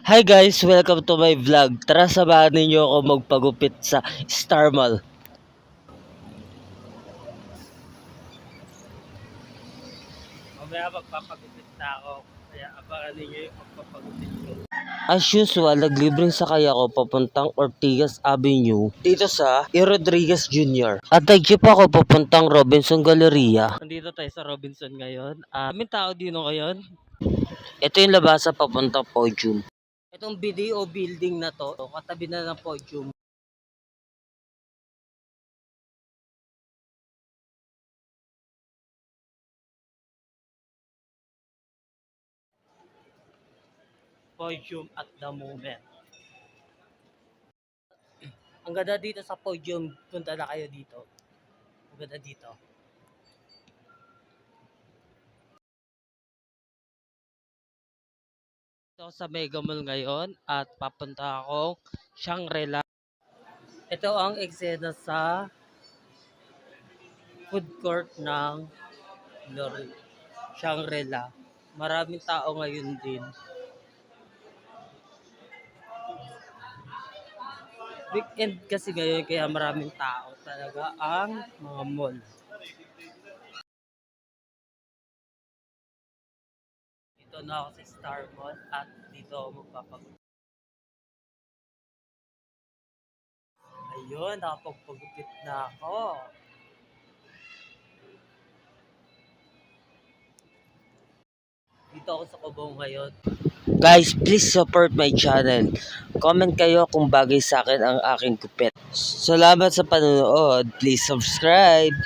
Hi guys! Welcome to my vlog. Tara samahan ninyo ako magpagupit sa Star Mall. Mamaya magpapagupit na ako. Kaya abangan ninyo yung magpapagupit ko. As usual, naglibreng sakay ako papuntang Ortigas Avenue dito sa E. Rodriguez Jr. At nag-jeep ako papuntang Robinson Galleria. Nandito tayo sa Robinson ngayon. Maraming tao dito ngayon. Ito yung labasa papuntang Podium. Itong BDO building na to, katabi na ng Podium. Podium at the moment. Ang ganda dito sa Podium, punta na kayo dito. Ang ganda dito. Ito sa Mega Mall ngayon at papunta akong Shangri-La. Ito ang eksena sa food court ng Shangri-La. Maraming tao ngayon din. Weekend kasi ngayon kaya maraming tao talaga ang mga mall. Dito na ako sa Star Mall at dito ako magpapagupit. Ayun, nakapagpagupit na ako. Dito ako sa Cubao ngayon. Guys, please support my channel. Comment kayo kung bagay sa akin ang aking gupit. Salamat sa panonood. Please subscribe.